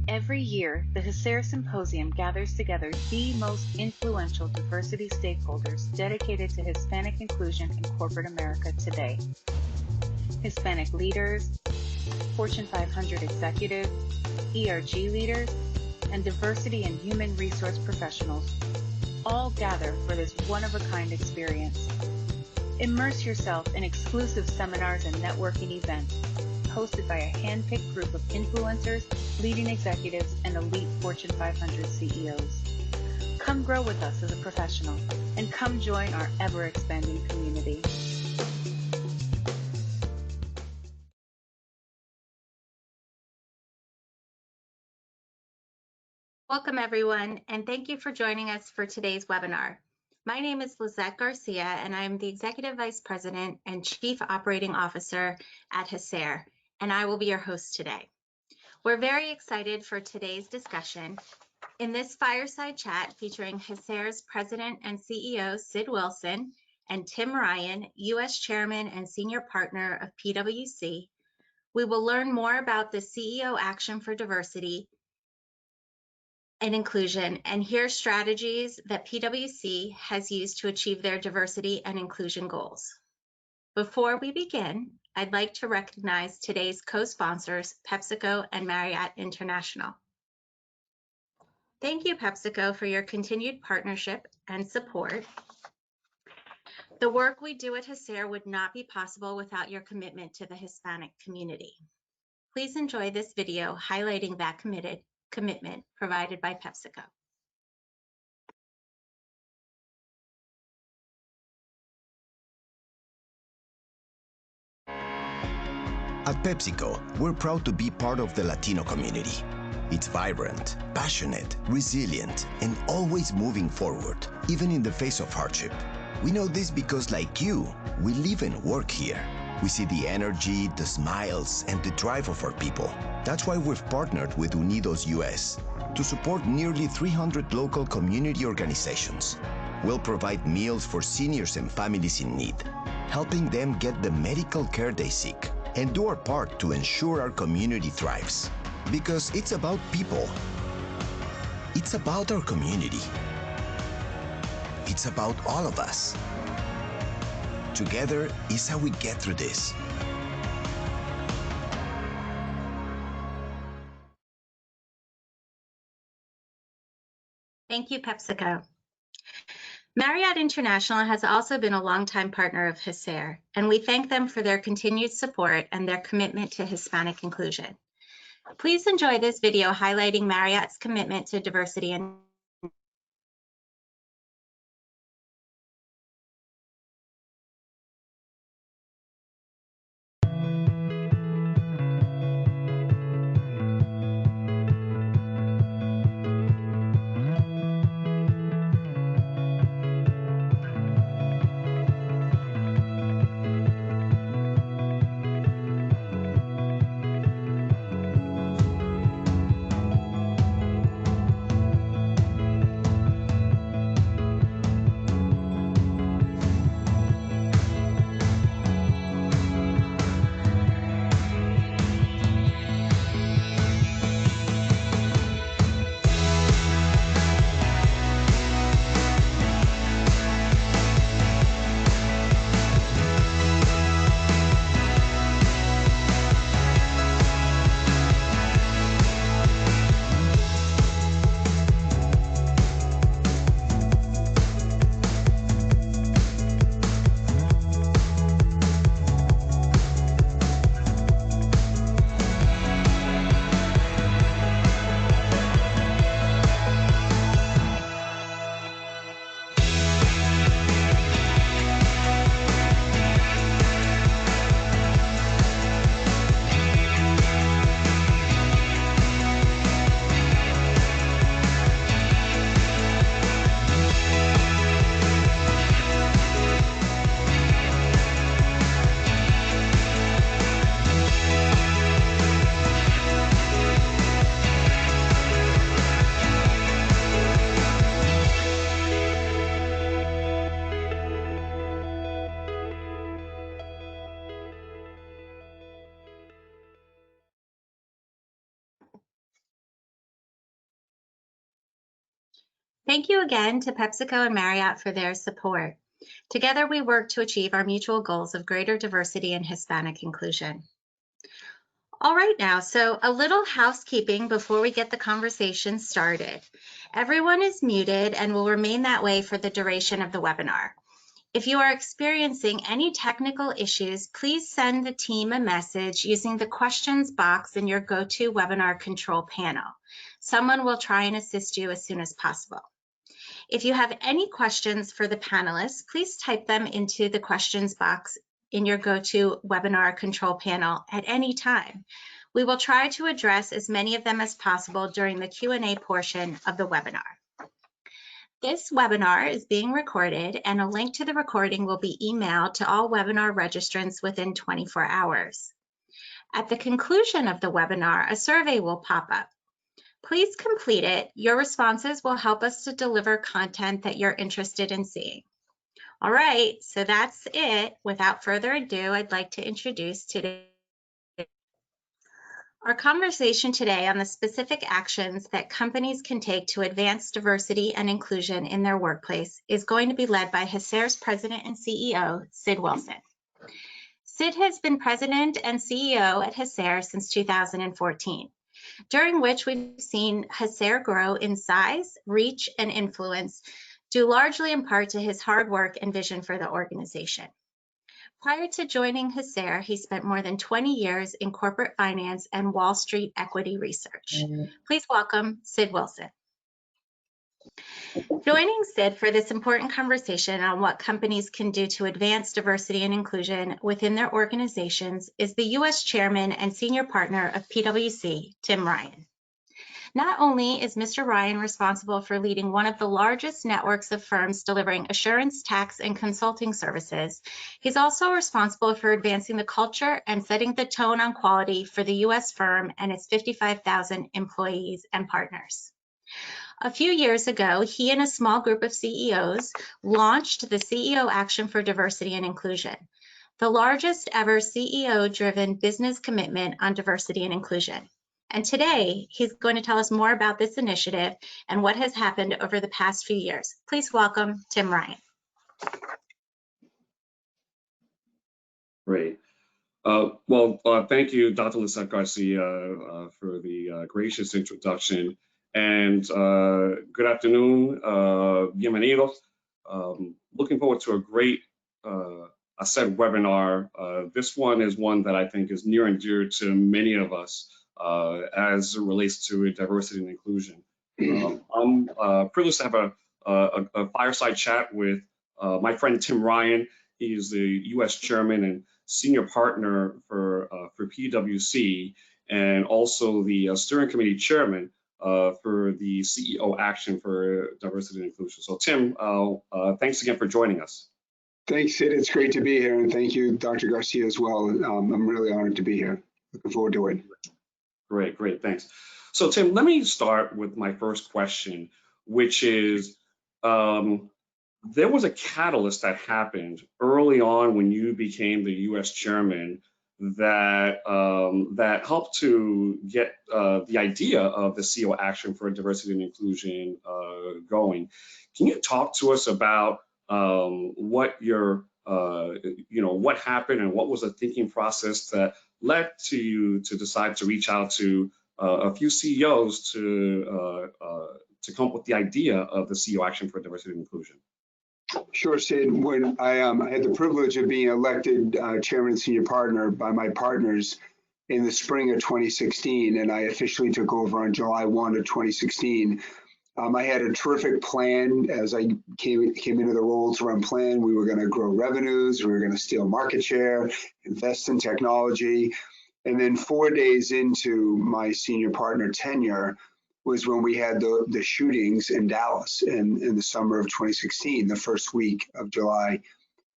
Every year, the HACR Symposium gathers together the most influential diversity stakeholders dedicated to Hispanic inclusion in corporate America today. Hispanic leaders, Fortune 500 executives, ERG leaders, and diversity and human resource professionals all gather for this one-of-a-kind experience. Immerse yourself in exclusive seminars and networking events hosted by a hand-picked group of influencers, leading executives, and elite Fortune 500 CEOs. Come grow with us as a professional, and come join our ever-expanding community. Welcome, everyone, and thank you for joining us for today's webinar. My name is Lizette Garcia, and I'm the Executive Vice President and Chief Operating Officer at HACR, and I will be your host today. We're very excited for today's discussion. In this fireside chat featuring HACR's President and CEO, Sid Wilson, and Tim Ryan, U.S. Chairman and Senior Partner of PwC, we will learn more about the CEO Action for Diversity and Inclusion and hear strategies that PwC has used to achieve their diversity and inclusion goals. Before we begin, I'd like to recognize today's co-sponsors, PepsiCo and Marriott International. Thank you, PepsiCo, for your continued partnership and support. The work we do at HACR would not be possible without your commitment to the Hispanic community. Please enjoy this video highlighting that commitment provided by PepsiCo. At PepsiCo, we're proud to be part of the Latino community. It's vibrant, passionate, resilient, and always moving forward, even in the face of hardship. We know this because, like you, we live and work here. We see the energy, the smiles, and the drive of our people. That's why we've partnered with Unidos US to support nearly 300 local community organizations. We'll provide meals for seniors and families in need, helping them get the medical care they seek, and do our part to ensure our community thrives. Because it's about people. It's about our community. It's about all of us. Together is how we get through this. Thank you, PepsiCo. Marriott International has also been a longtime partner of HACR, and we thank them for their continued support and their commitment to Hispanic inclusion. Please enjoy this video highlighting Marriott's commitment to diversity and Thank you again to PepsiCo and Marriott for their support. Together, we work to achieve our mutual goals of greater diversity and Hispanic inclusion. All right now, so a little housekeeping before we get the conversation started. Everyone is muted and will remain that way for the duration of the webinar. If you are experiencing any technical issues, please send the team a message using the questions box in your GoToWebinar control panel. Someone will try and assist you as soon as possible. If you have any questions for the panelists, please type them into the questions box in your GoToWebinar control panel at any time. We will try to address as many of them as possible during the Q&A portion of the webinar. This webinar is being recorded, and a link to the recording will be emailed to all webinar registrants within 24 hours. At the conclusion of the webinar, a survey will pop up. Please complete it. Your responses will help us to deliver content that you're interested in seeing. All right, so that's it. Without further ado, I'd like to introduce today. Our conversation today on the specific actions that companies can take to advance diversity and inclusion in their workplace is going to be led by HACR's President and CEO, Sid Wilson. Sid has been President and CEO at HACR since 2014, during which we've seen HACR grow in size, reach, and influence, due largely in part to his hard work and vision for the organization. Prior to joining HACR, he spent more than 20 years in corporate finance and Wall Street equity research. Please welcome Sid Wilson. Joining Sid for this important conversation on what companies can do to advance diversity and inclusion within their organizations is the U.S. Chairman and Senior Partner of PwC, Tim Ryan. Not only is Mr. Ryan responsible for leading one of the largest networks of firms delivering assurance, tax, and consulting services, he's also responsible for advancing the culture and setting the tone on quality for the U.S. firm and its 55,000 employees and partners. A few years ago, he and a small group of CEOs launched the CEO Action for Diversity and Inclusion, the largest ever CEO-driven business commitment on diversity and inclusion. And today, he's going to tell us more about this initiative and what has happened over the past few years. Please welcome Tim Ryan. Great. Thank you, Dr. Lisette Garcia, for the gracious introduction. And good afternoon, bienvenidos. Looking forward to a great HACR webinar. This one is one that I think is near and dear to many of us as it relates to diversity and inclusion. I'm privileged to have a fireside chat with my friend Tim Ryan. He is the U.S. Chairman and Senior Partner for PwC, and also the Steering Committee Chairman for the CEO Action for Diversity and Inclusion. So Tim, thanks again for joining us. Thanks, Sid. It's great to be here, and thank you, Dr. Garcia, as well. I'm really honored to be here. Looking forward to it. Great, thanks. So Tim, let me start with my first question, which is, there was a catalyst that happened early on when you became the U.S. Chairman that that helped to get the idea of the CEO Action for Diversity and Inclusion going. Can you talk to us about what your what happened and what was the thinking process that led to you to decide to reach out to a few CEOs to come up with the idea of the CEO Action for Diversity and Inclusion? Sure, Sid. When I had the privilege of being elected Chairman and Senior Partner by my partners in the spring of 2016, and I officially took over on July 1 of 2016. I had a terrific plan as I came into the role to run plan. We were going to grow revenues, we were going to steal market share, invest in technology. And then 4 days into my senior partner tenure was when we had the shootings in Dallas in the summer of 2016, the first week of July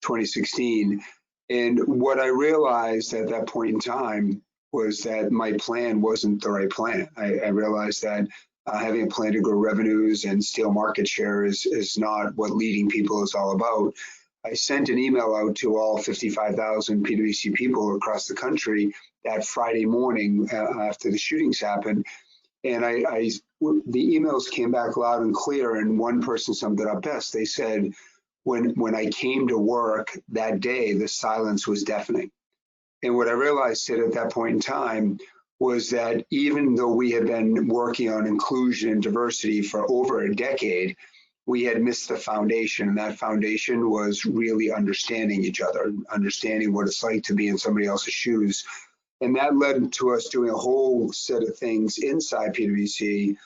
2016. And what I realized at that point in time was that my plan wasn't the right plan. I realized that having a plan to grow revenues and steal market share is not what leading people is all about. I sent an email out to all 55,000 PwC people across the country that Friday morning after the shootings happened, And the emails came back loud and clear, and one person summed it up best. They said, when I came to work that day, the silence was deafening. And what I realized, Sid, at that point in time was that even though we had been working on inclusion and diversity for over a decade, we had missed the foundation. And that foundation was really understanding each other, understanding what it's like to be in somebody else's shoes. And that led to us doing a whole set of things inside PwC,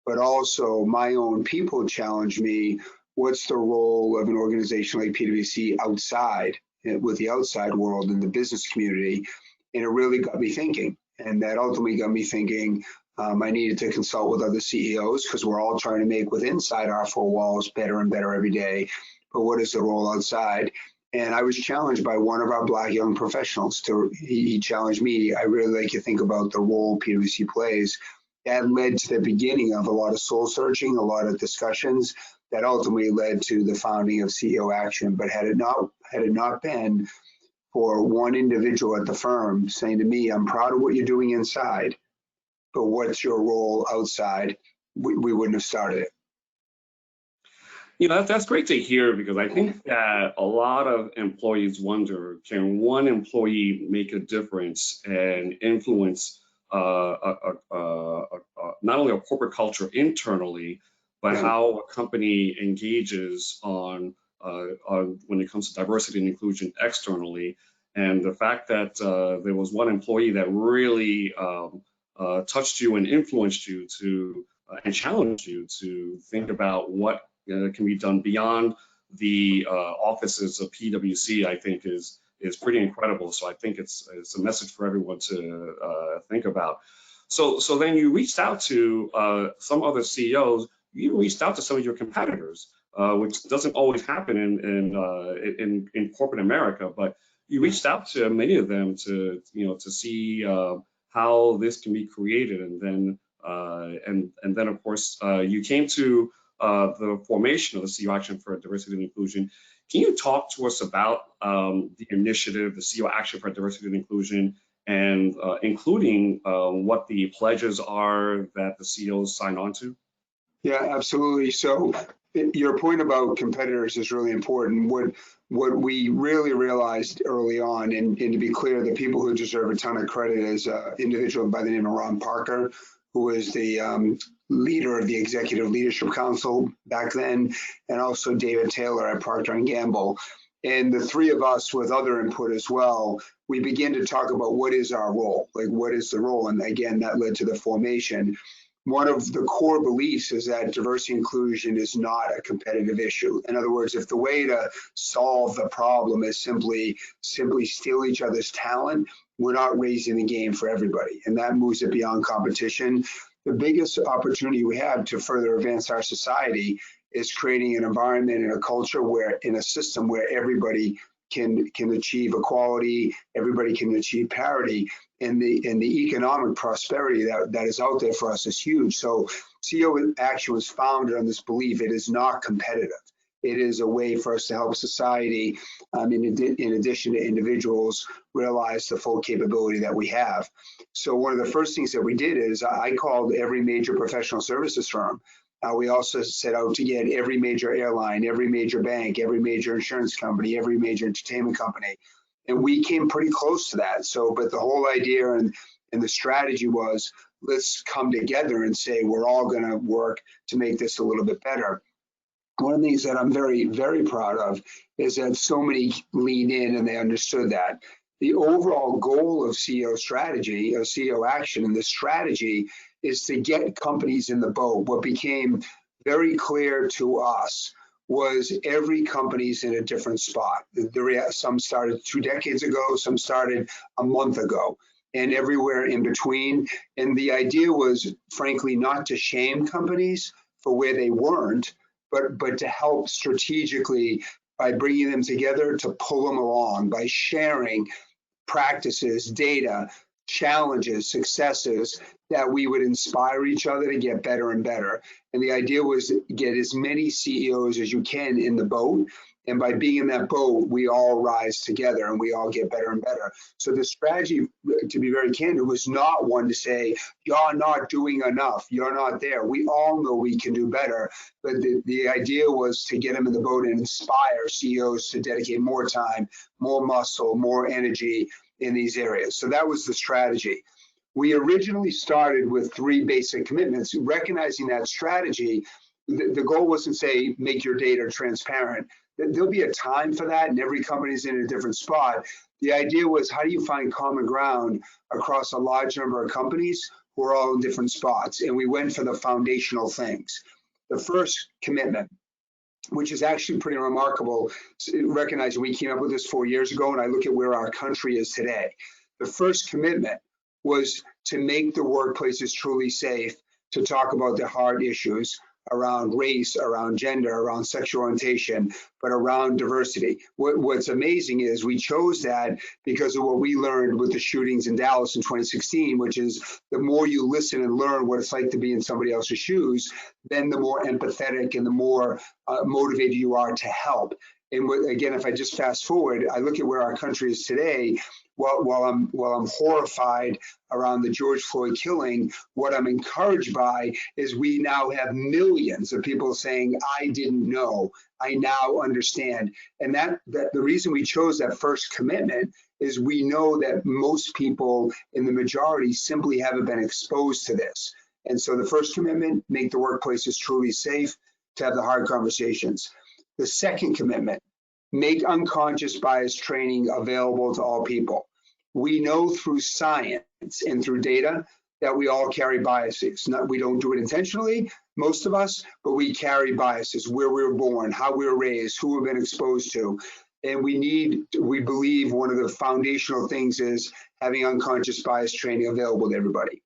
but also my own people challenged me, what's the role of an organization like PwC outside, with the outside world and the business community? And it really got me thinking. And that ultimately got me thinking I needed to consult with other CEOs, because we're all trying to make within inside our four walls better and better every day. But what is the role outside? And I was challenged by one of our Black young professionals. He challenged me. I really like to think about the role PwC plays. That led to the beginning of a lot of soul searching, a lot of discussions that ultimately led to the founding of CEO Action. But had it not been for one individual at the firm saying to me, I'm proud of what you're doing inside, but what's your role outside, we wouldn't have started it. You know, that's great to hear, because I think that a lot of employees wonder, can one employee make a difference and influence not only a corporate culture internally, but how a company engages on when it comes to diversity and inclusion externally. And the fact that there was one employee that really touched you and influenced you to and challenged you to think about what can be done beyond the offices of PwC, I think is pretty incredible. So I think it's a message for everyone to think about. So then you reached out to some other CEOs. You even reached out to some of your competitors, which doesn't always happen in corporate America. But you reached out to many of them to see how this can be created, and then of course you came to the formation of the CEO Action for Diversity and Inclusion. Can you talk to us about the initiative, the CEO Action for Diversity and Inclusion, and including what the pledges are that the CEOs sign on to? Yeah, absolutely. So your point about competitors is really important. What we really realized early on, and to be clear, the people who deserve a ton of credit is an individual by the name of Ron Parker, who is the leader of the Executive Leadership Council back then, and also David Taylor at Procter & Gamble. And the three of us, with other input as well, we began to talk about what is our role, like what is the role? And again, that led to the formation. One of the core beliefs is that diversity and inclusion is not a competitive issue. In other words, if the way to solve the problem is simply steal each other's talent, we're not raising the game for everybody. And that moves it beyond competition. The biggest opportunity we have to further advance our society is creating an environment and a culture in a system where everybody can achieve equality, everybody can achieve parity, and the economic prosperity that is out there for us is huge. So CEO Action was founded on this belief it is not competitive. It is a way for us to help society, in addition to individuals, realize the full capability that we have. So one of the first things that we did is I called every major professional services firm. We also set out to get every major airline, every major bank, every major insurance company, every major entertainment company. And we came pretty close to that. So, but the whole idea and the strategy was, let's come together and say, we're all going to work to make this a little bit better. One of the things that I'm very, very proud of is that so many leaned in and they understood that. The overall goal of CEO strategy, or CEO Action, and the strategy is to get companies in the boat. What became very clear to us was every company's in a different spot. Some started 2 decades ago, some started a month ago, and everywhere in between. And the idea was, frankly, not to shame companies for where they weren't, but to help strategically by bringing them together to pull them along, by sharing practices, data, challenges, successes, that we would inspire each other to get better and better. And the idea was to get as many CEOs as you can in the boat And by being in that boat, we all rise together and we all get better and better. So the strategy, to be very candid, was not one to say, you're not doing enough, you're not there. We all know we can do better. But the idea was to get them in the boat and inspire CEOs to dedicate more time, more muscle, more energy in these areas. So that was the strategy. We originally started with 3 basic commitments. Recognizing that strategy, the goal wasn't say, make your data transparent. There'll be a time for that, and every company's in a different spot. The idea was, how do you find common ground across a large number of companies who are all in different spots? And we went for the foundational things. The first commitment, which is actually pretty remarkable, recognizing we came up with this 4 years ago, and I look at where our country is today. The first commitment was to make the workplaces truly safe, to talk about the hard issues around race, around gender, around sexual orientation, but around diversity. What's amazing is we chose that because of what we learned with the shootings in Dallas in 2016, which is the more you listen and learn what it's like to be in somebody else's shoes, then the more empathetic and the more motivated you are to help. And again, if I just fast forward, I look at where our country is today. While I'm horrified around the George Floyd killing, what I'm encouraged by is we now have millions of people saying, I didn't know, I now understand. And that the reason we chose that first commitment is we know that most people in the majority simply haven't been exposed to this. And so the first commitment, make the workplaces truly safe, to have the hard conversations. The second commitment, make unconscious bias training available to all people. We know through science and through data that we all carry biases. We don't do it intentionally, most of us, but we carry biases, where we were born, how we were raised, who we've been exposed to. And we believe one of the foundational things is having unconscious bias training available to everybody.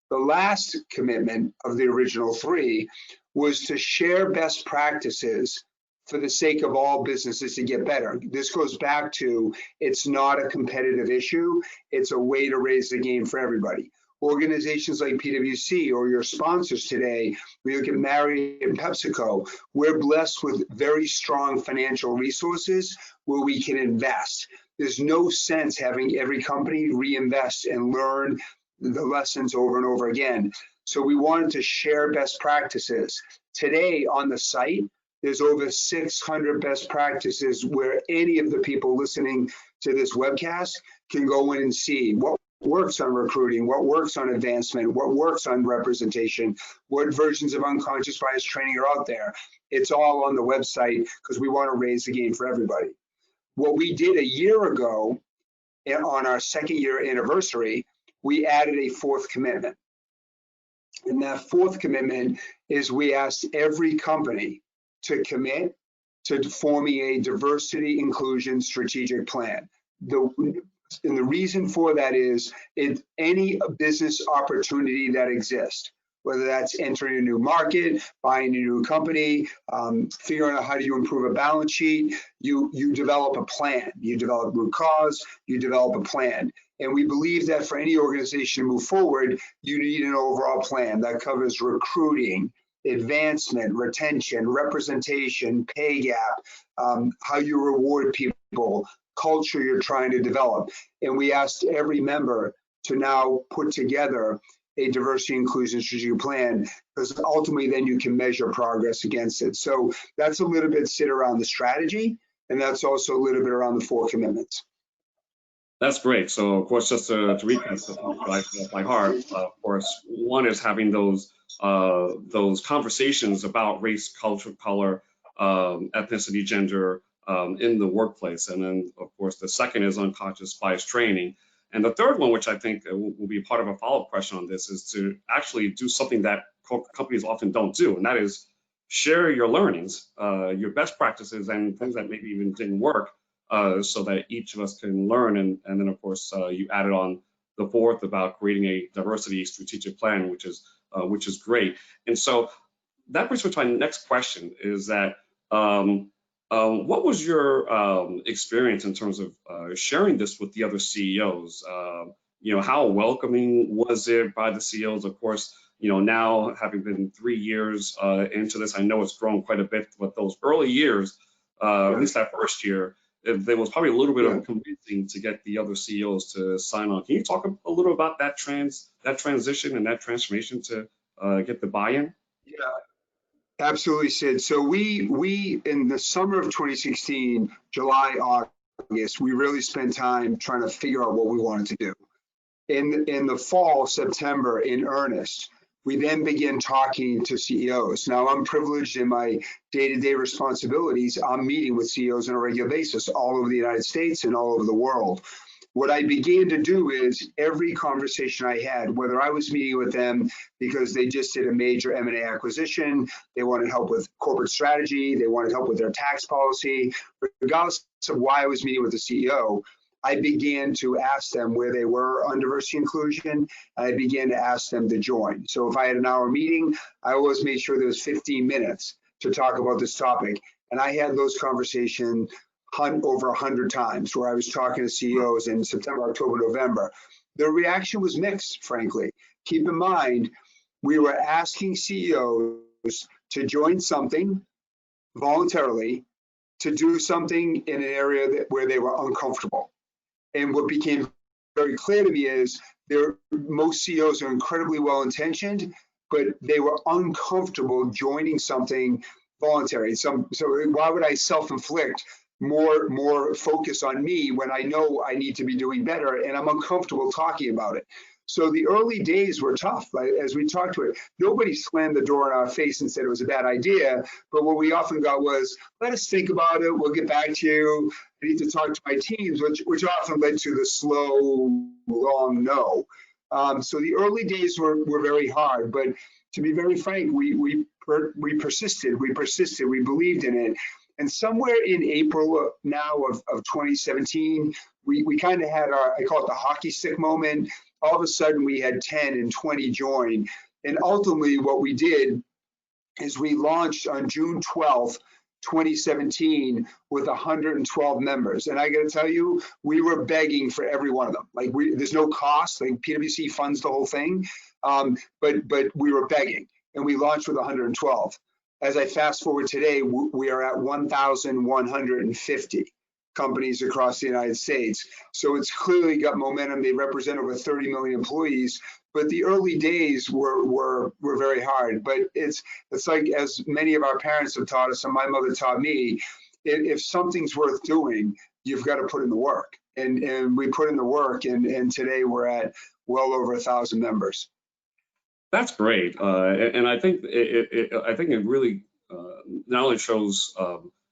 The last commitment of the original 3 was to share best practices for the sake of all businesses to get better. This goes back to, it's not a competitive issue, it's a way to raise the game for everybody. Organizations like PwC or your sponsors today, we look at Marriott and PepsiCo, we're blessed with very strong financial resources where we can invest. There's no sense having every company reinvest and learn the lessons over and over again. So we wanted to share best practices. Today on the site, there's over 600 best practices where any of the people listening to this webcast can go in and see what works on recruiting, what works on advancement, what works on representation, what versions of unconscious bias training are out there. It's all on the website because we want to raise the game for everybody. What we did a year ago on our 2nd year anniversary, we added a 4th commitment. And that 4th commitment is we asked every company to commit to forming a diversity inclusion strategic plan. And the reason for that is any business opportunity that exists, whether that's entering a new market, buying a new company, figuring out how do you improve a balance sheet, you develop a plan, you develop root cause, you develop a plan. And we believe that for any organization to move forward, you need an overall plan that covers recruiting, advancement, retention, representation, pay gap, how you reward people, culture you're trying to develop. And we asked every member to now put together a diversity inclusion strategic plan, because ultimately then you can measure progress against it. So that's a little bit sit around the strategy, and that's also a little bit around the 4 commitments. That's great. So, of course, just to recap by heart, of course, one is having those conversations about race, culture, color, ethnicity, gender in the workplace. And then, of course, the second is unconscious bias training. And the third one, which I think will be part of a follow-up question on this, is to actually do something that companies often don't do, and that is share your learnings, your best practices, and things that maybe even didn't work, so that each of us can learn. And then, of course, you added on the 4th about creating a diversity strategic plan, which is great. And so that brings me to my next question: is that what was your experience in terms of sharing this with the other CEOs? How welcoming was it by the CEOs? Of course, now having been 3 years into this, I know it's grown quite a bit. But those early years, at least that first year, there was probably a little bit Yeah. of convincing to get the other CEOs to sign on. Can you talk a little about that transition and that transformation to get the buy-in? Yeah, absolutely, Sid. So we in the summer of 2016, July, August, we really spent time trying to figure out what we wanted to do. In the fall, September, in earnest, we then began talking to CEOs. Now, I'm privileged in my day-to-day responsibilities. I'm meeting with CEOs on a regular basis all over the United States and all over the world. What I began to do is every conversation I had, whether I was meeting with them because they just did a major M&A acquisition, they wanted help with corporate strategy, they wanted help with their tax policy, regardless of why I was meeting with the CEO, I began to ask them where they were on diversity inclusion, and I began to ask them to join. So if I had an hour meeting, I always made sure there was 15 minutes to talk about this topic. And I had those conversations over 100 times where I was talking to CEOs in September, October, November. The reaction was mixed, frankly. Keep in mind, we were asking CEOs to join something voluntarily, to do something in an area where they were uncomfortable. And what became very clear to me is most CEOs are incredibly well-intentioned, but they were uncomfortable joining something voluntary. So why would I self-inflict more focus on me when I know I need to be doing better and I'm uncomfortable talking about it? So the early days were tough. As we talked to it, nobody slammed the door in our face and said it was a bad idea. But what we often got was, let us think about it. We'll get back to you. I need to talk to my teams, which often led to the slow, long no. So the early days were very hard. But to be very frank, we persisted. We believed in it. And somewhere in April now of 2017, we kind of had I call it the hockey stick moment. All of a sudden we had 10 and 20 join. And ultimately what we did is we launched on June 12th, 2017 with 112 members. And I got to tell you, we were begging for every one of them. Like there's no cost, like PwC funds the whole thing. But we were begging and we launched with 112. As I fast forward today, we are at 1,150 companies across the United States. So it's clearly got momentum. They represent over 30 million employees, but the early days were very hard. But it's like, as many of our parents have taught us, and my mother taught me, if something's worth doing, you've got to put in the work. And we put in the work, and today we're at well over 1,000 members. That's great, and I think it really not only shows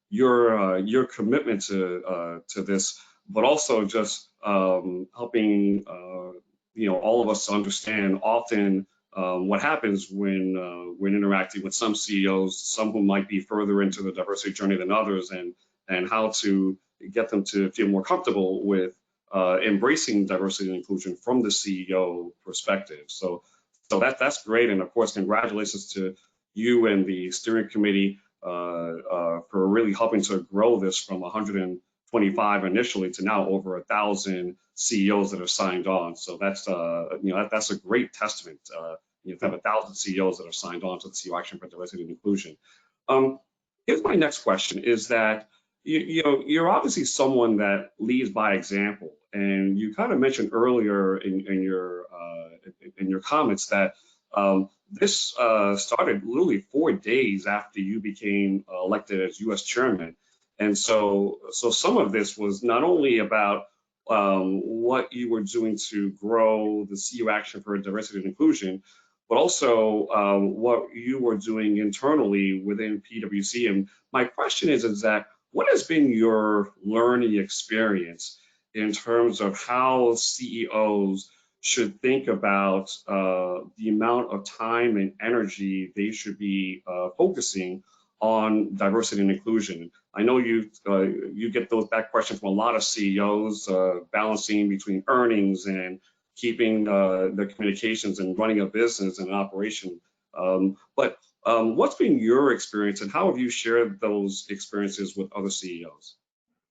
your commitment to this, but also just helping all of us to understand often what happens when interacting with some CEOs, some who might be further into the diversity journey than others, and how to get them to feel more comfortable with embracing diversity and inclusion from the CEO perspective. So that's great, and of course, congratulations to you and the steering committee for really helping to grow this from 125 initially to now over 1,000 CEOs that are signed on. So that's that's a great testament. To have 1,000 CEOs that are signed on to the CEO Action for Diversity and Inclusion. Here's my next question: is that you're obviously someone that leads by example, and you kind of mentioned earlier in your comments that this started literally 4 days after you became elected as U.S. chairman, and so some of this was not only about what you were doing to grow the CEO Action for Diversity and Inclusion, but also what you were doing internally within PwC. And my question is that what has been your learning experience in terms of how CEOs should think about the amount of time and energy they should be focusing on diversity and inclusion? I know you get that question from a lot of CEOs, balancing between earnings and keeping the communications and running a business and an operation. But what's been your experience, and how have you shared those experiences with other CEOs?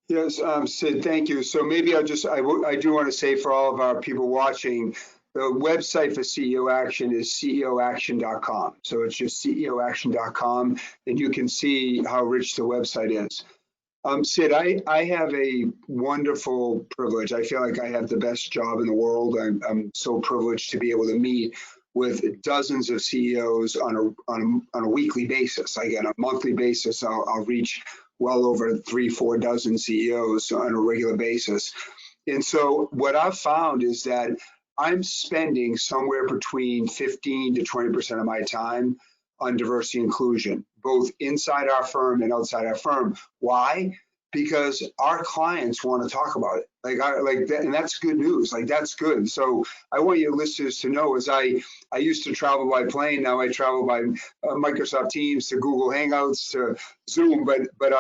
Yes, Sid, thank you. So maybe I do want to say for all of our people watching, the website for CEO Action is ceoaction.com. So it's just ceoaction.com, and you can see how rich the website is. Sid, I have a wonderful privilege. I feel like I have the best job in the world. I'm so privileged to be able to meet with dozens of CEOs on a weekly basis. Like on a monthly basis, I'll reach well over 3-4 dozen CEOs on a regular basis. And so what I've found is that I'm spending somewhere between 15 to 20% of my time on diversity inclusion, both inside our firm and outside our firm. Why? Because our clients want to talk about it. And that's good news. Like, that's good. So I want your listeners to know, as I used to travel by plane, now I travel by Microsoft Teams to Google Hangouts to Zoom. But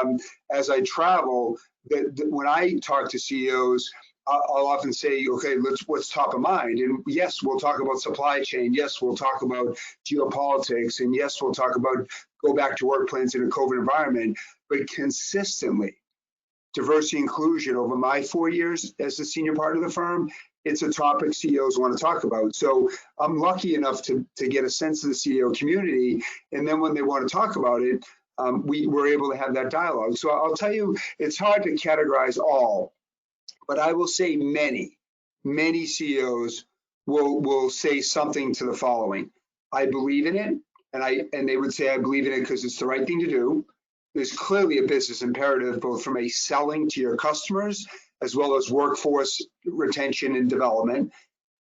as I travel, when I talk to CEOs, I'll often say, okay, what's top of mind? And yes, we'll talk about supply chain. Yes, we'll talk about geopolitics. And yes, we'll talk about go back to work plans in a COVID environment. But consistently, diversity inclusion over my 4 years as the senior part of the firm, it's a topic CEOs want to talk about. So I'm lucky enough to get a sense of the CEO community. And then when they want to talk about it, we were able to have that dialogue. So I'll tell you, it's hard to categorize all. But I will say many CEOs will say something to the following: I believe in it, and they would say I believe in it because it's the right thing to do. There's clearly a business imperative, both from a selling to your customers as well as workforce retention and development.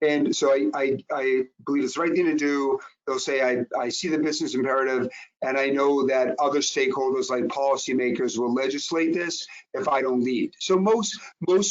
And so I believe it's the right thing to do. They'll say, I see the business imperative, and I know that other stakeholders like policymakers will legislate this if I don't lead. So most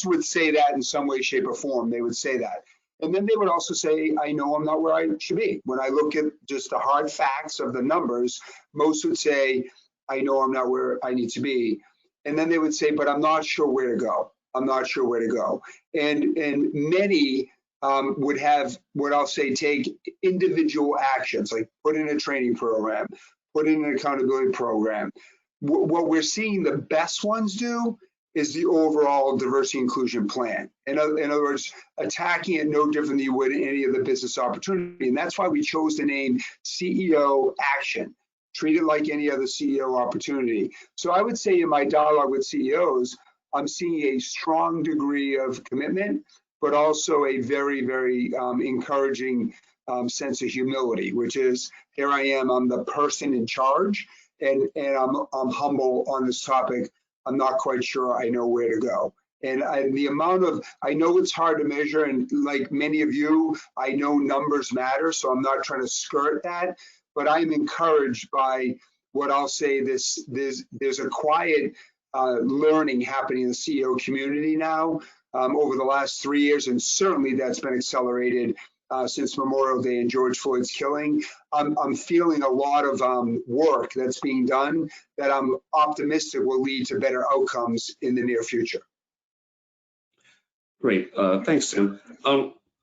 would say that in some way, shape, or form. They would say that. And then they would also say, I know I'm not where I should be. When I look at just the hard facts of the numbers, most would say, I know I'm not where I need to be. And then they would say, but I'm not sure where to go. I'm not sure where to go. And many would have what I'll say take individual actions, like put in a training program, put in an accountability program. What we're seeing the best ones do is the overall diversity inclusion plan. In other words, attacking it no different than you would any of the business opportunity. And that's why we chose the name CEO Action. Treat it like any other CEO opportunity. So I would say in my dialogue with CEOs, I'm seeing a strong degree of commitment, but also a very, very encouraging sense of humility, which is, here I am, I'm the person in charge, and I'm humble on this topic. I'm not quite sure I know where to go. And the amount of, I know it's hard to measure, and like many of you, I know numbers matter, so I'm not trying to skirt that, but I'm encouraged by what I'll say, there's a quiet learning happening in the CEO community now. Over the last 3 years, and certainly that's been accelerated since Memorial Day and George Floyd's killing. I'm feeling a lot of work that's being done that I'm optimistic will lead to better outcomes in the near future. Great, thanks, Tim.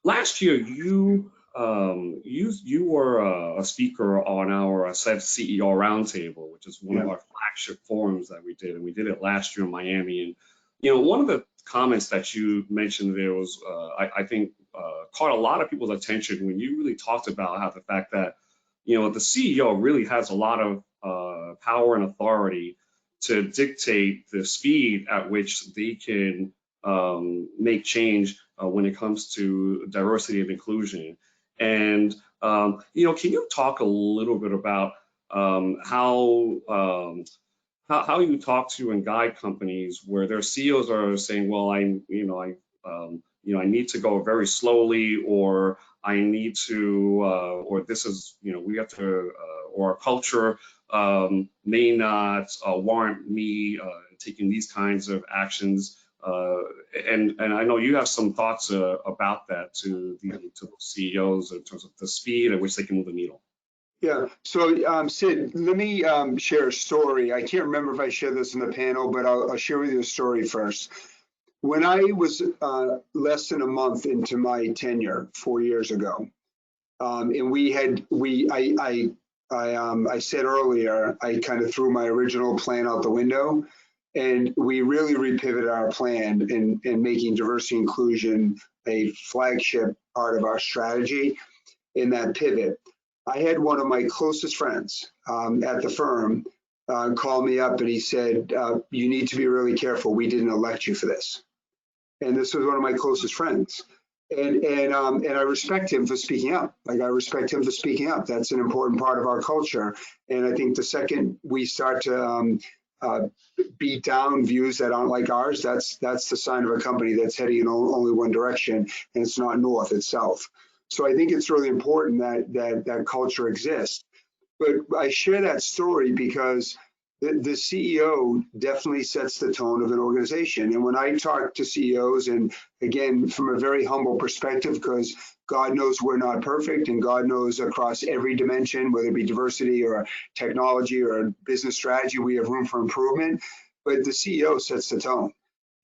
Last year, you were a speaker on our CEO Roundtable, which is one of our flagship forums that we did, and we did it last year in Miami. And one of the comments that you mentioned there was, I think, caught a lot of people's attention when you really talked about how the fact that, the CEO really has a lot of power and authority to dictate the speed at which they can make change when it comes to diversity and inclusion. And, can you talk a little bit about how you talk to and guide companies where their CEOs are saying, well, I need to go very slowly, or I need to, or this is, we have to, or our culture may not warrant me taking these kinds of actions. And I know you have some thoughts about that to the CEOs in terms of the speed at which they can move the needle. Yeah, so Sid, let me share a story. I can't remember if I shared this in the panel, but I'll share with you a story first. When I was less than a month into my tenure 4 years ago, and I said earlier, I kind of threw my original plan out the window, and we really repivoted our plan in making diversity inclusion a flagship part of our strategy. In that pivot, I had one of my closest friends at the firm called me up and he said, you need to be really careful. We didn't elect you for this. And this was one of my closest friends. And I respect him for speaking up. Like, I respect him for speaking up. That's an important part of our culture. And I think the second we start to beat down views that aren't like ours, that's the sign of a company that's heading in only one direction, and it's not north, it's south. So I think it's really important that culture exists. But I share that story because the CEO definitely sets the tone of an organization. And when I talk to CEOs, and again, from a very humble perspective, because God knows we're not perfect, and God knows across every dimension, whether it be diversity or technology or business strategy, we have room for improvement. But the CEO sets the tone.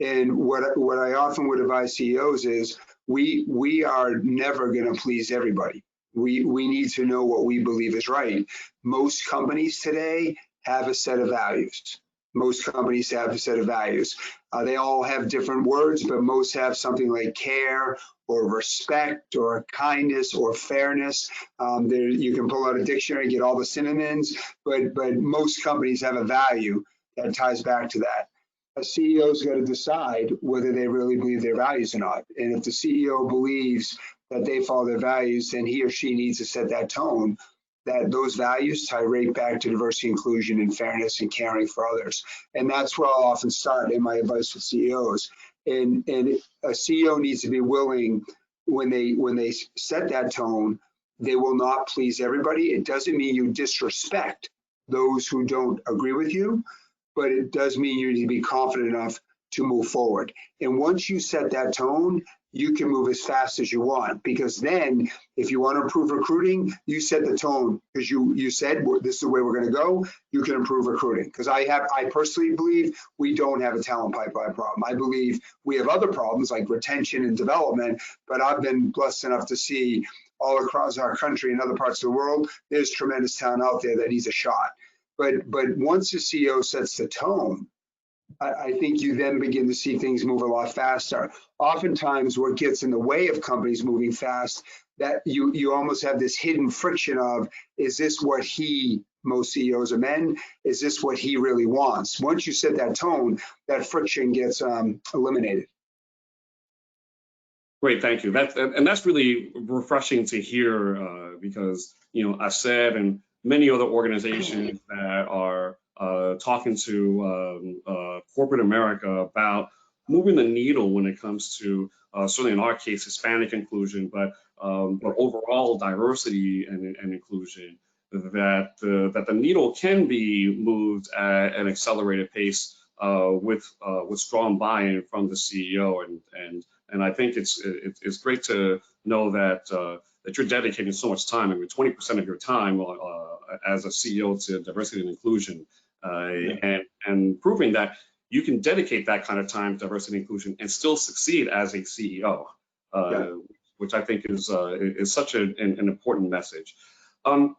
And what I often would advise CEOs is we are never going to please everybody. We need to know what we believe is right. Most companies today have a set of values. Most companies have a set of values. They all have different words, but most have something like care or respect or kindness or fairness. You can pull out a dictionary and get all the synonyms, but most companies have a value that ties back to that. A CEO's got to decide whether they really believe their values or not. And if the CEO believes that they follow their values, then he or she needs to set that tone, that those values tie right back to diversity, inclusion, and fairness and caring for others. And that's where I'll often start in my advice with CEOs. And a CEO needs to be willing, when they set that tone, they will not please everybody. It doesn't mean you disrespect those who don't agree with you, but it does mean you need to be confident enough to move forward. And once you set that tone, you can move as fast as you want, because then if you want to improve recruiting, you set the tone, because you said this is the way we're going to go. You can improve recruiting, because I personally believe we don't have a talent pipeline problem. I believe we have other problems like retention and development, but I've been blessed enough to see all across our country and other parts of the world, there's tremendous talent out there that needs a shot. But once the CEO sets the tone, I think you then begin to see things move a lot faster. Oftentimes what gets in the way of companies moving fast, that you almost have this hidden friction of, is this what most CEOs are men, is this what he really wants? Once you set that tone, that friction gets eliminated. Great, thank you. That's really refreshing to hear, because HACR and many other organizations that are talking to corporate America about moving the needle when it comes to certainly in our case Hispanic inclusion, but overall diversity and inclusion. That the needle can be moved at an accelerated pace with strong buy-in from the CEO, and I think it's great to know that that you're dedicating so much time. I mean, 20% of your time as a CEO to diversity and inclusion, and proving that you can dedicate that kind of time to diversity and inclusion and still succeed as a CEO, which I think is such an important message. I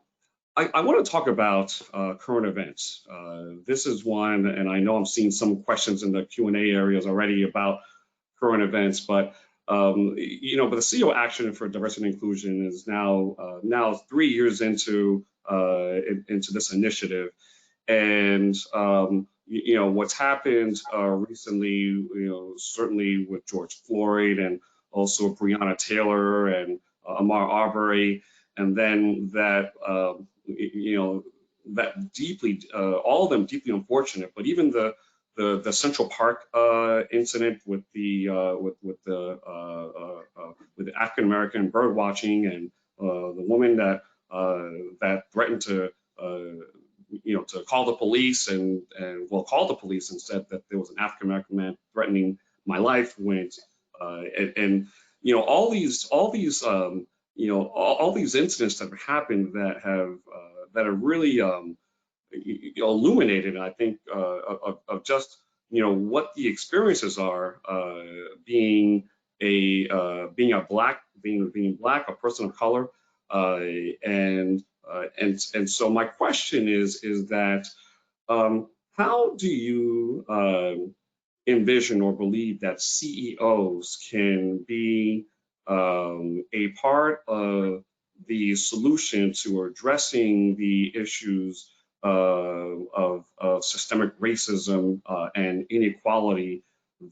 want to talk about current events. This is one, and I know I'm seeing some questions in the Q&A areas already about current events, but but the CEO Action for Diversity and Inclusion is now 3 years into this initiative, and what's happened recently, certainly with George Floyd and also Breonna Taylor and Ahmaud Arbery, and then that that deeply, all of them deeply unfortunate, but even the Central Park incident with the African American bird watching, and the woman that threatened to call the police and called the police and said that there was an African American man threatening my life, all these incidents that have happened that have really illuminated, I think, of just what the experiences are being black, a person of color, and so my question is that how do you envision or believe that CEOs can be a part of the solution to addressing the issues of systemic racism and inequality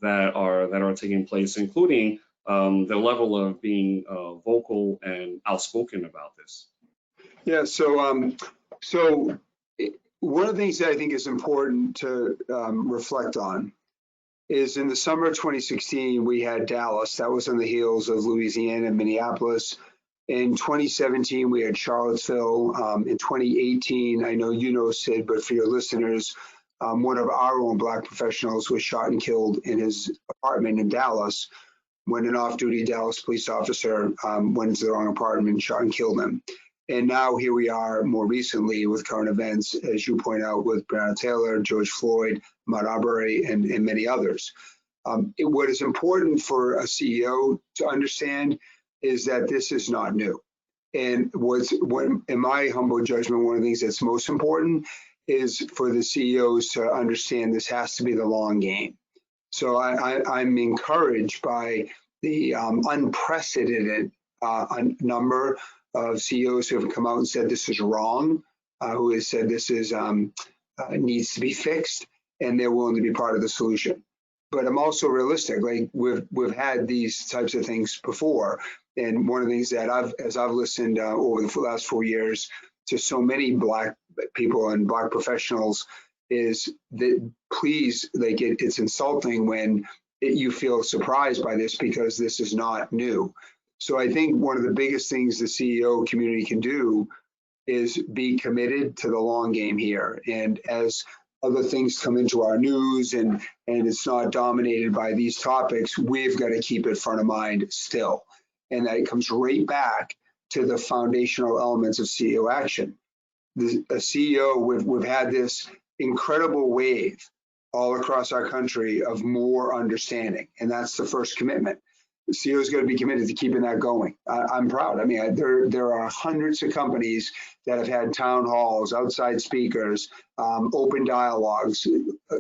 that are taking place, including the level of being vocal and outspoken about this. Yeah. So one of the things that I think is important to reflect on is in the summer of 2016, we had Dallas. That was on the heels of Louisiana and Minneapolis. In 2017, we had Charlottesville. In 2018, I know you know, Sid, but for your listeners, one of our own Black professionals was shot and killed in his apartment in Dallas when an off-duty Dallas police officer went into the wrong apartment and shot and killed him. And now here we are more recently with current events, as you point out, with Breonna Taylor, George Floyd, Ahmaud Arbery, and many others. What is important for a CEO to understand is that this is not new. And in my humble judgment, one of the things that's most important is for the CEOs to understand this has to be the long game. So I'm encouraged by the unprecedented number of CEOs who have come out and said this is wrong, who has said this is needs to be fixed, and they're willing to be part of the solution. But I'm also realistic. Like we've had these types of things before, and one of the things that as I've listened over the last 4 years to so many Black people and Black professionals, is that please, like it's insulting when you feel surprised by this because this is not new. So I think one of the biggest things the CEO community can do is be committed to the long game here. And as other things come into our news and it's not dominated by these topics, we've got to keep it front of mind still. And that comes right back to the foundational elements of CEO action. A CEO, we've had this incredible wave all across our country of more understanding. And that's the first commitment. The CEO is going to be committed to keeping that going. I'm proud. I mean, there are hundreds of companies that have had town halls, outside speakers, open dialogues,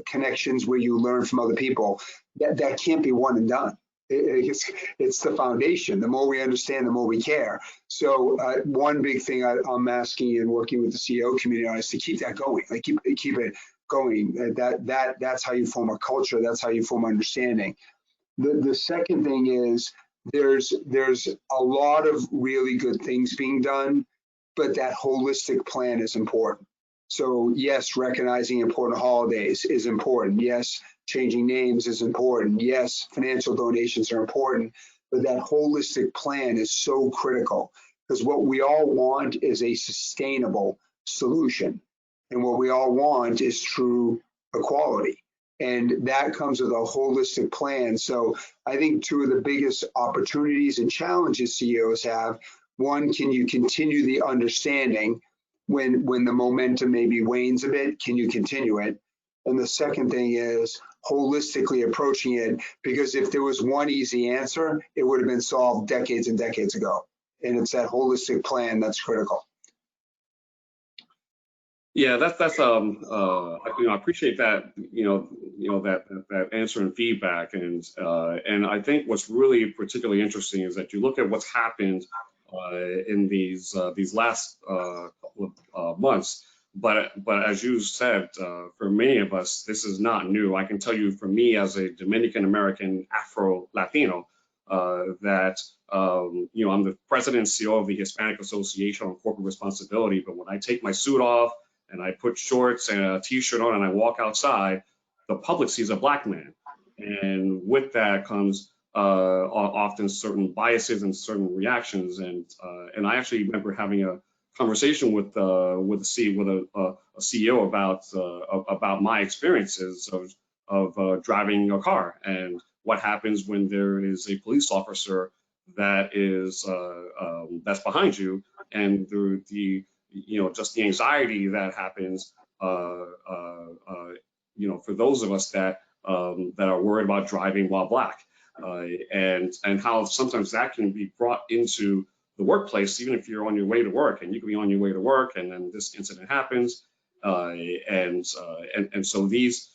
connections where you learn from other people. That can't be one and done. It's the foundation. The more we understand, the more we care. So one big thing I'm asking and working with the CEO community on is to keep that going. Like keep it going. That's how you form a culture. That's how you form understanding. The second thing is there's a lot of really good things being done, but that holistic plan is important. So yes, recognizing important holidays is important. Yes, changing names is important. Yes, financial donations are important, but that holistic plan is so critical because what we all want is a sustainable solution. And what we all want is true equality. And that comes with a holistic plan. So I think two of the biggest opportunities and challenges CEOs have, one, can you continue the understanding when the momentum maybe wanes a bit? Can you continue it? And the second thing is holistically approaching it, because if there was one easy answer, it would have been solved decades and decades ago. And it's that holistic plan that's critical. Yeah, that's I appreciate that that answer and feedback, and I think what's really particularly interesting is that you look at what's happened in these last couple of months, but as you said, for many of us this is not new. I can tell you, for me as a Dominican American Afro Latino, that I'm the president and CEO of the Hispanic Association on Corporate Responsibility, but when I take my suit off and I put shorts and a t-shirt on and I walk outside, the public sees a Black man. And with that comes often certain biases and certain reactions. And I actually remember having a conversation with a CEO about my experiences of driving a car and what happens when there is a police officer that is that's behind you, and just the anxiety that happens, for those of us that are worried about driving while Black, and how sometimes that can be brought into the workplace, even if you're on your way to work, and you can be on your way to work, and then this incident happens, and so these,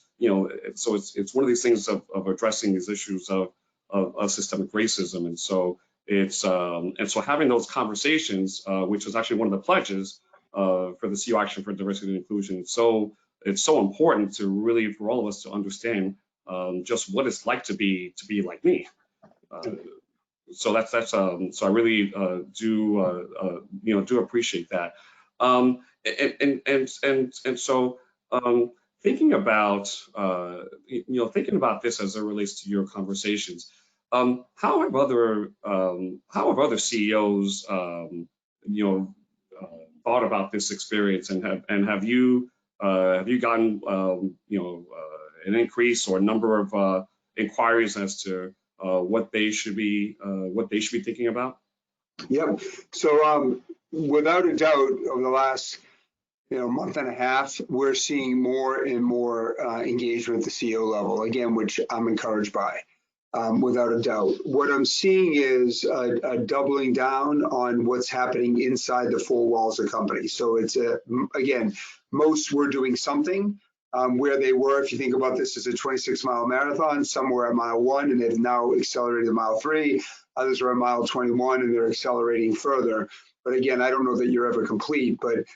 so it's one of these things of addressing these issues of systemic racism, and so it's and so having those conversations, which was actually one of the pledges for the CEO Action for Diversity and Inclusion. So it's so important to really, for all of us to understand just what it's like to be like me. So that's so I really do appreciate that. And so thinking about thinking about this as it relates to your conversations, how have other CEOs thought about this experience, and have you gotten an increase or a number of inquiries as to what they should be thinking about? Yep. So without a doubt, over the last month and a half, we're seeing more and more engagement at the CEO level, again, which I'm encouraged by, without a doubt. What I'm seeing is a doubling down on what's happening inside the four walls of companies. So it's again, most were doing something. Where they were, if you think about this as a 26-mile marathon, some were at mile 1 and they've now accelerated to mile 3. Others are at mile 21 and they're accelerating further. But again, I don't know that you're ever complete, but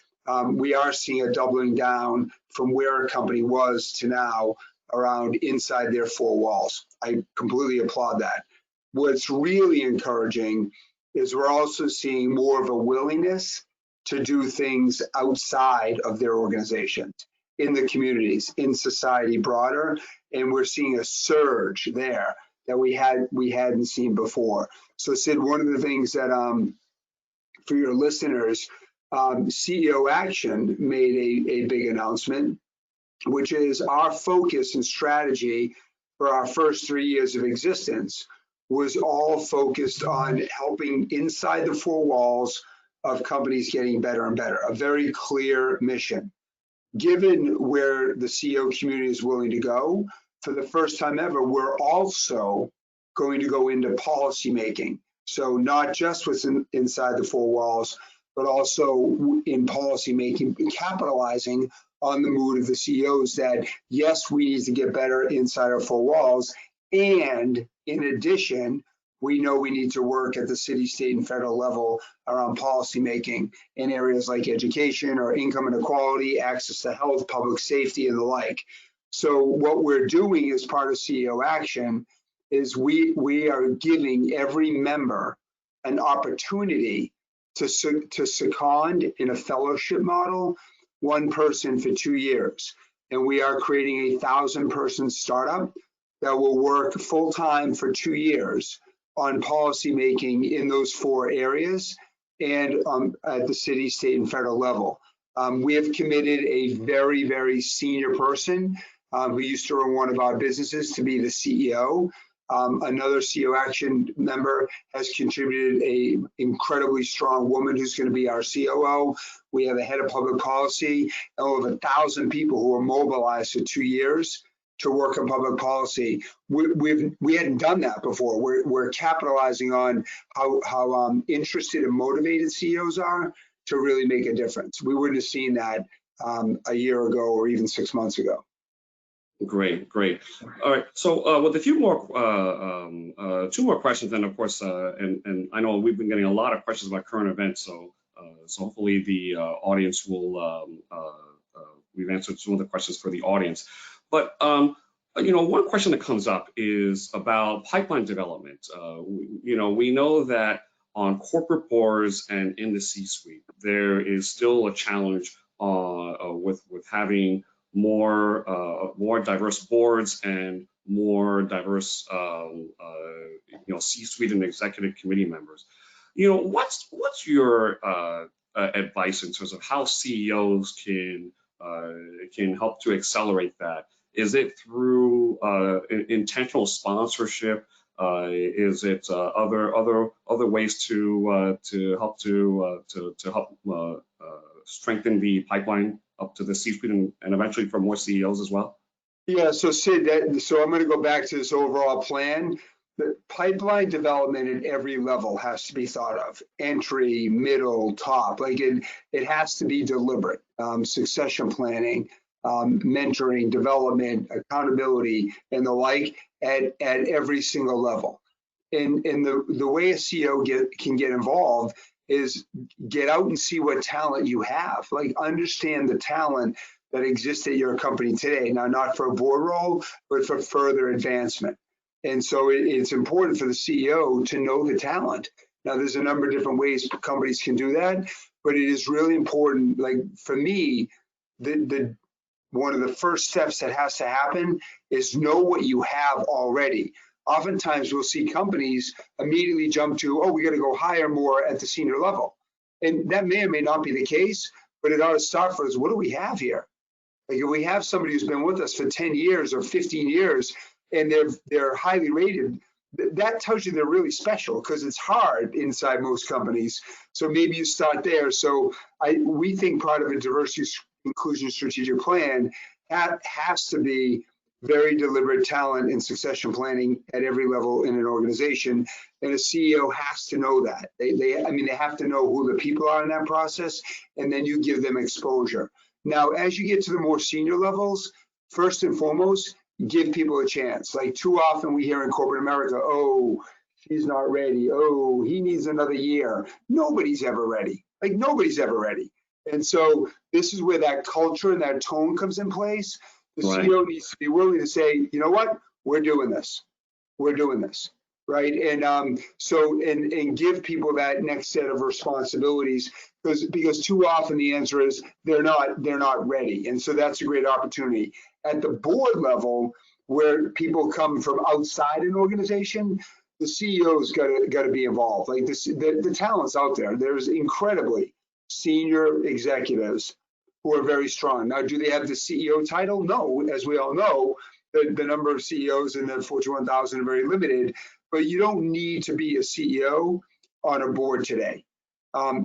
we are seeing a doubling down from where a company was to now around inside their four walls. I completely applaud that. What's really encouraging is we're also seeing more of a willingness to do things outside of their organizations, in the communities, in society broader, and we're seeing a surge there that we hadn't seen before. So Sid, one of the things that for your listeners, CEO Action made a big announcement, which is our focus and strategy for our first 3 years of existence was all focused on helping inside the four walls of companies getting better and better, a very clear mission. Given where the CEO community is willing to go, for the first time ever, we're also going to go into policy making. So not just what's inside the four walls, but also in policy making, capitalizing on the mood of the CEOs that, yes, we need to get better inside our four walls. And in addition, we know we need to work at the city, state, and federal level around policymaking in areas like education or income inequality, access to health, public safety, and the like. So what we're doing as part of CEO Action is we are giving every member an opportunity to second in a fellowship model, one person for 2 years. And we are creating a 1,000-person startup that will work full-time for 2 years on policy making in those 4 areas and at the city, state, and federal level. We have committed a very, very senior person who used to run one of our businesses to be the CEO. Another CEO Action member has contributed an incredibly strong woman who's going to be our COO. We have a head of public policy and over 1,000 people who are mobilized for 2 years to work on public policy. We hadn't done that before. We're capitalizing on how interested and motivated CEOs are to really make a difference. We wouldn't have seen that a year ago or even 6 months ago. Great. All right. So with a few more, 2 more questions, then of course, and I know we've been getting a lot of questions about current events. So hopefully the audience will, we've answered some of the questions for the audience. But one question that comes up is about pipeline development. We know that on corporate boards and in the C-suite, there is still a challenge with having more diverse boards and more diverse C-suite and executive committee members. What's your advice in terms of how CEOs can help to accelerate that? Is it through intentional sponsorship? Is it other ways to help strengthen the pipeline up to the C-suite and eventually for more CEOs as well? Yeah, so Sid, so I'm going to go back to this overall plan. The pipeline development at every level has to be thought of. Entry, middle, top, like it has to be deliberate. Succession planning, mentoring, development, accountability, and the like at every single level. And the way a CEO can get involved is get out and see what talent you have. Like, understand the talent that exists at your company today. Now, not for a board role, but for further advancement. And so it's important for the CEO to know the talent. Now, there's a number of different ways companies can do that, but it is really important. Like, for me, one of the first steps that has to happen is know what you have already. Oftentimes we'll see companies immediately jump to, oh, we got to go hire more at the senior level. And that may or may not be the case, but it ought to start for us. What do we have here? Like, if we have somebody who's been with us for 10 years or 15 years and they're highly rated, that tells you they're really special, because it's hard inside most companies. So maybe you start there. So we think part of a diversity inclusion strategic plan has to be very deliberate talent and succession planning at every level in an organization. And a CEO has to know that. They have to know who the people are in that process, and then you give them exposure. Now, as you get to the more senior levels, first and foremost, give people a chance. Like, too often we hear in corporate America, oh, she's not ready. Oh, he needs another year. Nobody's ever ready. Like, nobody's ever ready. And so this is where that culture and that tone comes in place. The CEO needs to be willing to say, you know what, we're doing this. We're doing this, right? And and give people that next set of responsibilities, because too often the answer is they're not ready. And so that's a great opportunity. At the board level, where people come from outside an organization, the CEO's got to be involved. Like, the talent's out there. There's incredibly senior executives who are very strong. Now, do they have the CEO title? No, as we all know, the number of CEOs in the Fortune 1000 are very limited, but you don't need to be a CEO on a board today.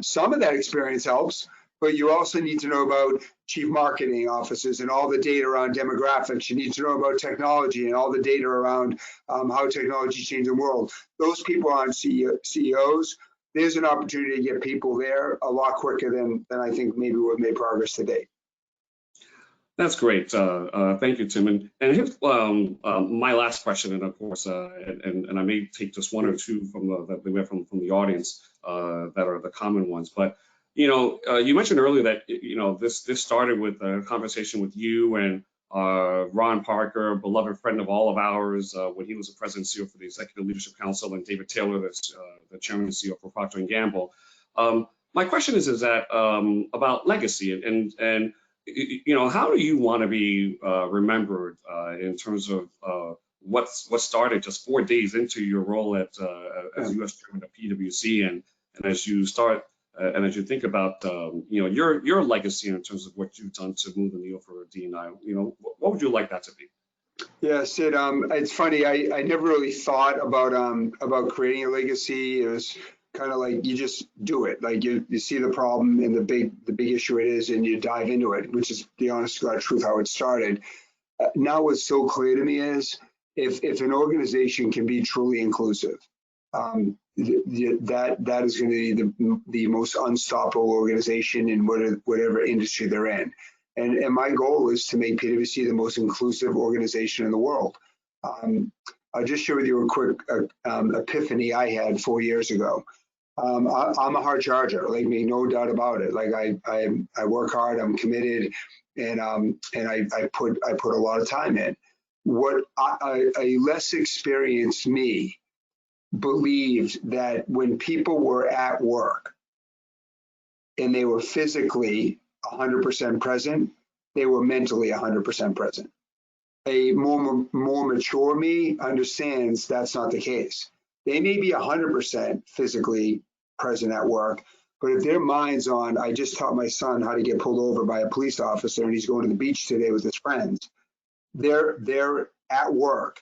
Some of that experience helps, but you also need to know about chief marketing officers and all the data around demographics. You need to know about technology and all the data around how technology is changing the world. Those people aren't CEOs. There's an opportunity to get people there a lot quicker than I think maybe we've made progress today. That's great. Thank you, Tim. And here's my last question, and of course, and I may take just one or two that we have from the audience that are the common ones. But you mentioned earlier that this started with a conversation with you and Ron Parker, a beloved friend of all of ours, when he was the president and CEO for the Executive Leadership Council, and David Taylor, the chairman and CEO for Procter & Gamble. My question is that about legacy and how do you want to be remembered in terms of what started just 4 days into your role as U.S. Chairman of PwC, and as you start and as you think about your legacy in terms of what you've done to move the needle for D&I, what would you like that to be? Yeah, Sid, it's funny. I never really thought about creating a legacy. It was kind of like you just do it. Like, you see the problem and the big issue it is, and you dive into it, which is the honest to God truth how it started. Now what's so clear to me is if an organization can be truly inclusive, that is going to be the most unstoppable organization in whatever industry they're in. And my goal is to make PwC the most inclusive organization in the world. I'll just share with you a quick epiphany I had 4 years ago. I'm a hard charger, like me, no doubt about it. Like, I work hard, I'm committed, and I put a lot of time in. What a less experienced me believed that when people were at work and they were physically 100% present, they were mentally 100% present. A more mature me understands that's not the case. They may be 100% physically present at work, but if their mind's on, I just taught my son how to get pulled over by a police officer and he's going to the beach today with his friends, they're at work,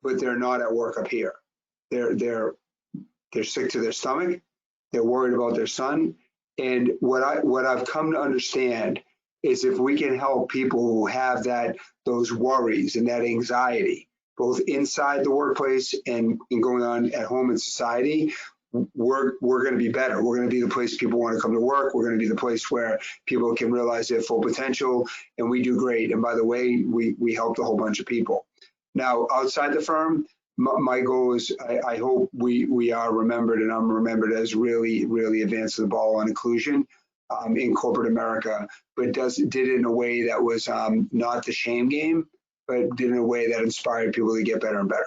but they're not at work up here. They're sick to their stomach. They're worried about their son. And what I've come to understand is if we can help people who have those worries and that anxiety, both inside the workplace and going on at home in society, we're going to be better. We're going to be the place people want to come to work. We're going to be the place where people can realize their full potential, and we do great. And by the way, we helped a whole bunch of people. Now, outside the firm, my goal is I hope we are remembered, and I'm remembered as really advancing the ball on inclusion in corporate America, but did it in a way that was not the shame game, but did it in a way that inspired people to get better and better.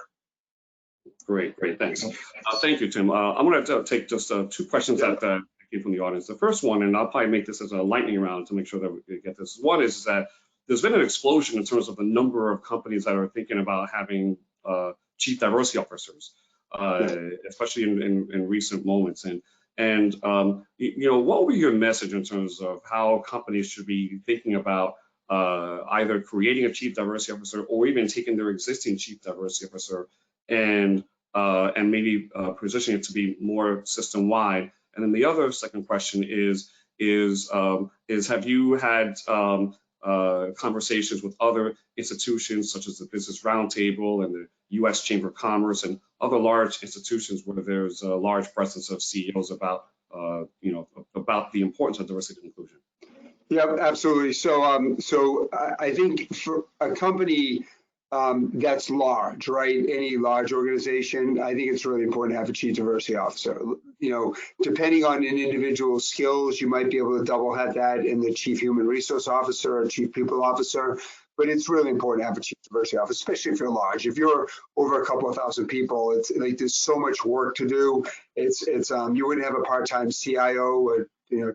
Great, thanks. Thank you, Tim. I'm going to take just two questions that came from the audience. The first one, and I'll probably make this as a lightning round to make sure that we get this. One is that there's been an explosion in terms of the number of companies that are thinking about having chief diversity officers, especially in recent moments. And what would be your message in terms of how companies should be thinking about either creating a chief diversity officer or even taking their existing chief diversity officer and maybe positioning it to be more system-wide? And then the other second question is have you had conversations with other institutions such as the Business Roundtable and the U.S. Chamber of Commerce and other large institutions where there's a large presence of CEOs about the importance of diversity and inclusion? Yeah, absolutely. So I think for a company that's large, right? Any large organization, I think it's really important to have a chief diversity officer. Depending on an individual's skills, you might be able to double head that in the chief human resource officer or chief people officer. But it's really important to have a chief diversity officer, especially if you're large. If you're over a couple of thousand people, it's like there's so much work to do. It's you wouldn't have a part-time CIO or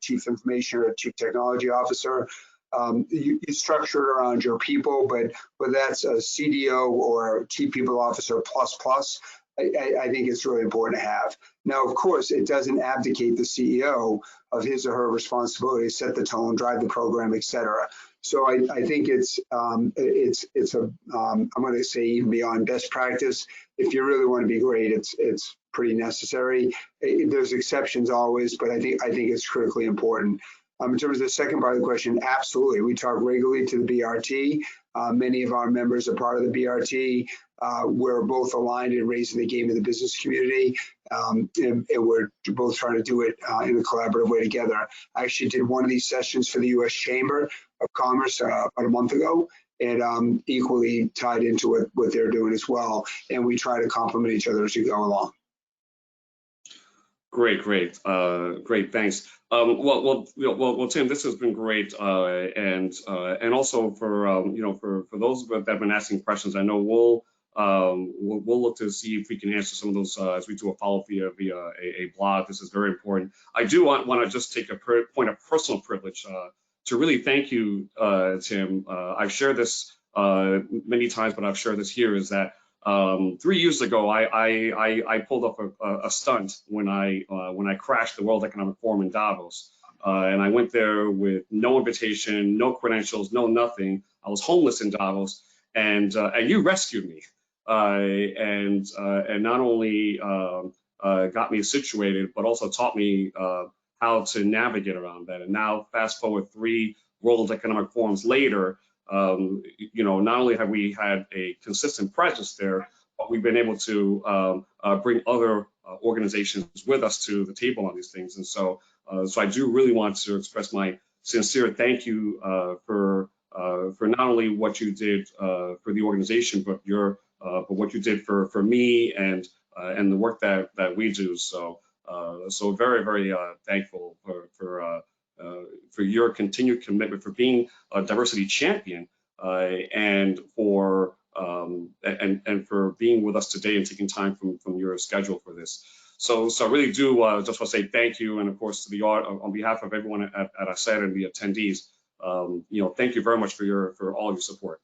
chief information or chief technology officer. You structure it around your people, but whether that's a CDO or chief people officer plus, I think it's really important to have. Now, of course, it doesn't abdicate the CEO of his or her responsibility to set the tone, drive the program, et cetera. So I think it's I'm going to say even beyond best practice. If you really want to be great, it's pretty necessary. There's exceptions always, but I think it's critically important. In terms of the second part of the question, absolutely. We talk regularly to the BRT. Many of our members are part of the BRT. We're both aligned in raising the game of the business community, and we're both trying to do it in a collaborative way together. I actually did one of these sessions for the U.S. Chamber of Commerce about a month ago, and equally tied into what they're doing as well. And we try to complement each other as we go along. Great, thanks. Well, Tim, this has been great, and also for those that have been asking questions, I know we'll look to see if we can answer some of those as we do a follow-up via a blog. This is very important. I do want to just take a point of personal privilege to really thank you, Tim. I've shared this many times, but I've shared this here, is that 3 years ago, I pulled off a stunt when I crashed the World Economic Forum in Davos, and I went there with no invitation, no credentials, no nothing. I was homeless in Davos, and you rescued me, and not only got me situated, but also taught me how to navigate around that. And now, fast forward 3 World Economic Forums later. Not only have we had a consistent presence there, but we've been able to bring other organizations with us to the table on these things. And so I do really want to express my sincere thank you for not only what you did for the organization, but what you did for me and the work that we do. So very, very thankful for your continued commitment, for being a diversity champion, and for being with us today and taking time from your schedule for this. So I really do just want to say thank you, and of course to on behalf of everyone at HACR and the attendees, thank you very much for all your support.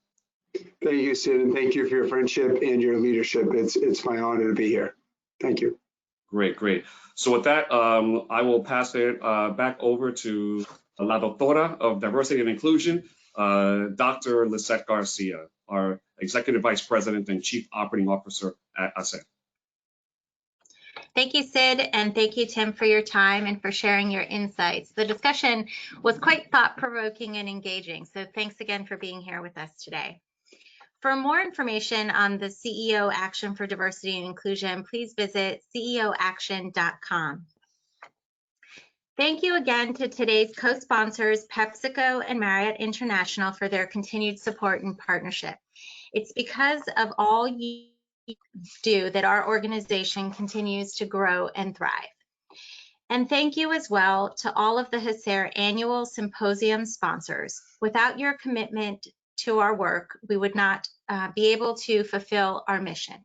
Thank you, Sid, and thank you for your friendship and your leadership. It's my honor to be here. Thank you. Great. So with that, I will pass it back over to La Doctora of Diversity and Inclusion, Dr. Lisette Garcia, our Executive Vice President and Chief Operating Officer at HACR. Thank you, Sid, and thank you, Tim, for your time and for sharing your insights. The discussion was quite thought-provoking and engaging, so thanks again for being here with us today. For more information on the CEO Action for Diversity and Inclusion, please visit ceoaction.com. Thank you again to today's co-sponsors, PepsiCo and Marriott International, for their continued support and partnership. It's because of all you do that our organization continues to grow and thrive. And thank you as well to all of the HACR annual symposium sponsors. Without your commitment to our work, we would not be able to fulfill our mission.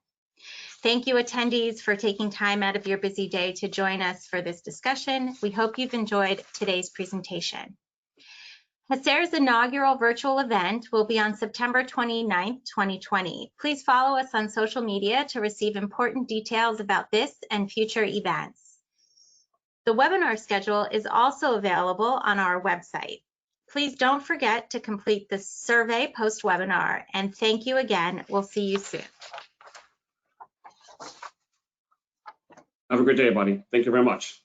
Thank you, attendees, for taking time out of your busy day to join us for this discussion. We hope you've enjoyed today's presentation. HACR's inaugural virtual event will be on September 29th, 2020. Please follow us on social media to receive important details about this and future events. The webinar schedule is also available on our website. Please don't forget to complete the survey post-webinar, and thank you again. We'll see you soon. Have a great day, buddy. Thank you very much.